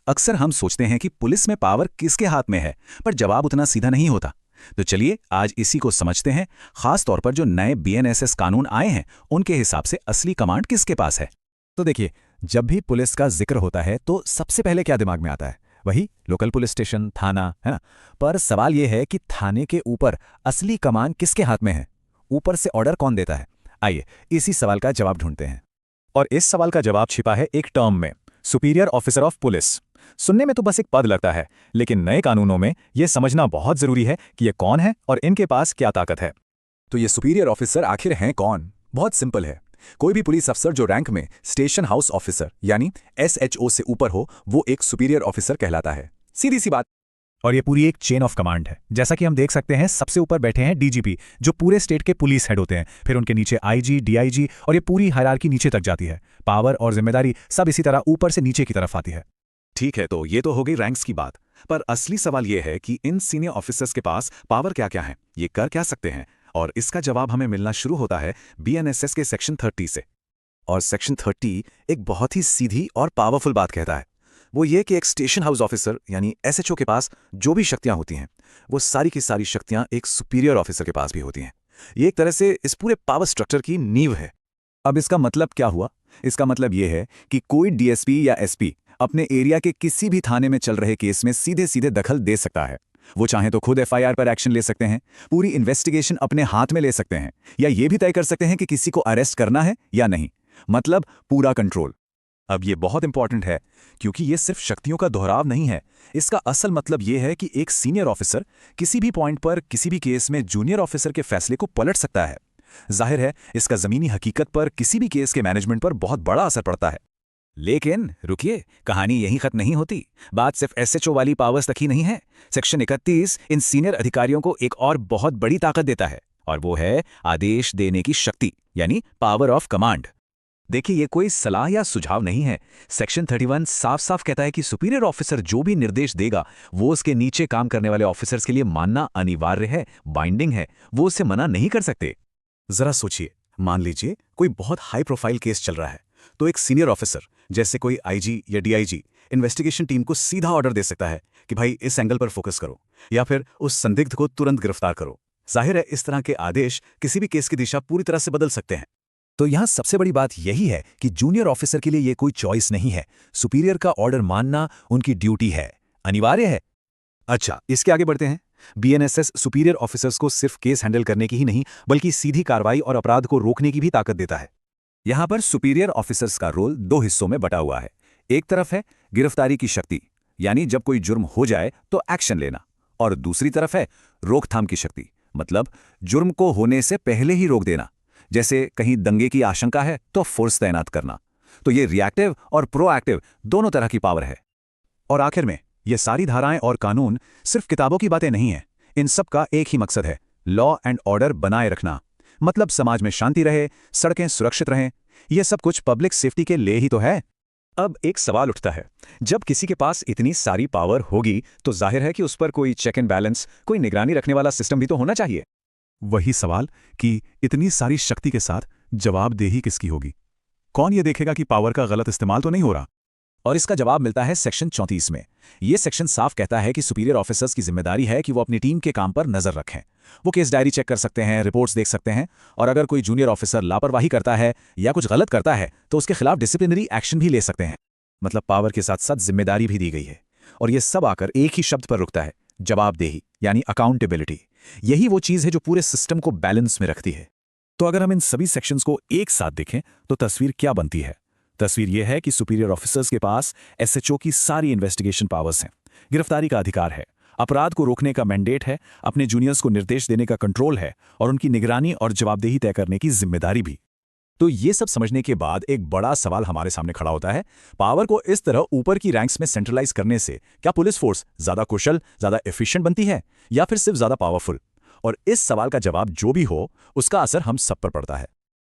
अक्सर हम सोचते हैं कि पुलिस में पावर किसके हाथ में है, पर जवाब उतना सीधा नहीं होता। तो चलिए आज इसी को समझते हैं, खास तौर पर जो नए बीएनएसएस कानून आए हैं उनके हिसाब से असली कमांड किसके पास है। तो देखिए, जब भी पुलिस का जिक्र होता है तो सबसे पहले क्या दिमाग में आता है? वही लोकल पुलिस स्टेशन, थाना, है ना। पर सवाल यह है कि थाने के ऊपर असली कमान किसके हाथ में है? ऊपर से ऑर्डर कौन देता है? आइए इसी सवाल का जवाब ढूंढते हैं। और इस सवाल का जवाब छिपा है एक टर्म में, सुपीरियर ऑफिसर ऑफ पुलिस। सुनने में तो बस एक पद लगता है, लेकिन नए कानूनों में यह समझना बहुत जरूरी है कि ये कौन है और इनके पास क्या ताकत है। तो ये सुपीरियर ऑफिसर आखिर हैं कौन? बहुत सिंपल है। कोई भी पुलिस अफसर जो रैंक में स्टेशन हाउस ऑफिसर यानी एसएचओ से ऊपर हो, वो एक सुपीरियर ऑफिसर कहलाता है। सीधी सी बात। और ये पूरी एक चेन ऑफ कमांड है। जैसा कि हम देख सकते हैं, सबसे ऊपर बैठे हैं डीजीपी, जो पूरे स्टेट के पुलिस हेड होते हैं। फिर उनके नीचे आईजी, डीआईजी और ये पूरी हायरार्की नीचे तक जाती है। पावर और जिम्मेदारी सब इसी तरह ऊपर से नीचे की तरफ आती है। ठीक है, तो ये तो हो गई रैंक्स की बात, पर असली सवाल ये है कि इन सीनियर ऑफिसर्स के पास पावर क्या क्या है, ये कर क्या सकते हैं। और इसका जवाब हमें मिलना शुरू होता है बीएनएसएस के सेक्शन 30 से। और सेक्शन 30 एक बहुत ही सीधी और पावरफुल बात कहता है। वो ये कि एक स्टेशन हाउस ऑफिसर यानी एसएचओ के पास जो भी शक्तियां होती हैं, वो सारी की सारी शक्तियां एक सुपीरियर ऑफिसर के पास भी होती हैं। ये एक तरह से इस पूरे पावर स्ट्रक्चर की नींव है। अब इसका मतलब क्या हुआ? इसका मतलब ये है कि कोई डीएसपी या एसपी अपने एरिया के किसी भी थाने में चल रहे केस में सीधे सीधे दखल दे सकता है। वो चाहे तो खुद एफआईआर पर एक्शन ले सकते हैं, पूरी इन्वेस्टिगेशन अपने हाथ में ले सकते हैं, या ये भी तय कर सकते हैं कि किसी को अरेस्ट करना है या नहीं। मतलब पूरा कंट्रोल। अब ये बहुत इंपॉर्टेंट है, क्योंकि ये सिर्फ शक्तियों का दोहराव नहीं है। इसका असल मतलब ये है कि एक सीनियर ऑफिसर किसी भी पॉइंट पर किसी भी केस में जूनियर ऑफिसर के फैसले को पलट सकता है। जाहिर है, इसका जमीनी हकीकत पर किसी भी केस के मैनेजमेंट पर बहुत बड़ा असर पड़ता है। लेकिन रुकिए, कहानी यहीं खत्म नहीं होती। बात सिर्फ एसएचओ वाली पावर्स तक ही नहीं है। सेक्शन 31 इन सीनियर अधिकारियों को एक और बहुत बड़ी ताकत देता है, और वो है आदेश देने की शक्ति, यानी पावर ऑफ कमांड। देखिए, ये कोई सलाह या सुझाव नहीं है। सेक्शन 31 साफ साफ कहता है कि सुपीरियर ऑफिसर जो भी निर्देश देगा, वो उसके नीचे काम करने वाले ऑफिसर्स के लिए मानना अनिवार्य है, बाइंडिंग है। वो उससे मना नहीं कर सकते। जरा सोचिए, मान लीजिए कोई बहुत हाई प्रोफाइल केस चल रहा है, तो एक सीनियर ऑफिसर जैसे कोई आईजी या डीआईजी इन्वेस्टिगेशन टीम को सीधा ऑर्डर दे सकता है कि भाई इस एंगल पर फोकस करो, या फिर उस संदिग्ध को तुरंत गिरफ्तार करो। जाहिर है, इस तरह के आदेश किसी भी केस की दिशा पूरी तरह से बदल सकते हैं। तो यहां सबसे बड़ी बात यही है कि जूनियर ऑफिसर के लिए ये कोई चॉइस नहीं है। सुपीरियर का ऑर्डर मानना उनकी ड्यूटी है, अनिवार्य है। अच्छा, इसके आगे बढ़ते हैं। बीएनएसएस सुपीरियर ऑफिसर्स को सिर्फ केस हैंडल करने की ही नहीं, बल्कि सीधी कार्रवाई और अपराध को रोकने की भी ताकत देता है। यहां पर सुपीरियर ऑफिसर्स का रोल दो हिस्सों में बटा हुआ है। एक तरफ है गिरफ्तारी की शक्ति, यानी जब कोई जुर्म हो जाए तो एक्शन लेना, और दूसरी तरफ है रोकथाम की शक्ति, मतलब जुर्म को होने से पहले ही रोक देना। जैसे कहीं दंगे की आशंका है तो फोर्स तैनात करना। तो ये रिएक्टिव और प्रोएक्टिव दोनों तरह की पावर है। और आखिर में ये सारी धाराएं और कानून सिर्फ किताबों की बातें नहीं हैं। इन सब का एक ही मकसद है, लॉ एंड ऑर्डर बनाए रखना। मतलब समाज में शांति रहे, सड़कें सुरक्षित रहें। यह सब कुछ पब्लिक सेफ्टी के लिए ही तो है। अब एक सवाल उठता है, जब किसी के पास इतनी सारी पावर होगी तो जाहिर है कि उस पर कोई चेक एंड बैलेंस, कोई निगरानी रखने वाला सिस्टम भी तो होना चाहिए। वही सवाल कि इतनी सारी शक्ति के साथ जवाबदेही किसकी होगी? कौन ये देखेगा कि पावर का गलत इस्तेमाल तो नहीं हो रहा? और इसका जवाब मिलता है सेक्शन 34 में। यह सेक्शन साफ कहता है कि सुपीरियर ऑफिसर्स की जिम्मेदारी है कि वो अपनी टीम के काम पर नजर रखें। वो केस डायरी चेक कर सकते हैं, रिपोर्ट्स देख सकते हैं, और अगर कोई जूनियर ऑफिसर लापरवाही करता है या कुछ गलत करता है तो उसके खिलाफ डिसिप्लिनरी एक्शन भी ले सकते हैं। मतलब पावर के साथ साथ जिम्मेदारी भी दी गई है। और यह सब आकर एक ही शब्द पर रुकता है, जवाबदेही, यानी अकाउंटेबिलिटी। यही वो चीज है जो पूरे सिस्टम को बैलेंस में रखती है। तो अगर हम इन सभी सेक्शंस को एक साथ देखें तो तस्वीर क्या बनती है? तस्वीर यह है कि सुपीरियर ऑफिसर्स के पास एसएचओ की सारी इन्वेस्टिगेशन पावर्स हैं, गिरफ्तारी का अधिकार है, अपराध को रोकने का मैंडेट है, अपने जूनियर्स को निर्देश देने का कंट्रोल है, और उनकी निगरानी और जवाबदेही तय करने की जिम्मेदारी भी। तो ये सब समझने के बाद एक बड़ा सवाल हमारे सामने खड़ा होता है, पावर को इस तरह ऊपर की रैंक्स में सेंट्रलाइज करने से क्या पुलिस फोर्स ज्यादा कुशल, ज्यादा एफिशिएंट बनती है, या फिर सिर्फ ज्यादा पावरफुल? और इस सवाल का जवाब जो भी हो, उसका असर हम सब पर पड़ता है।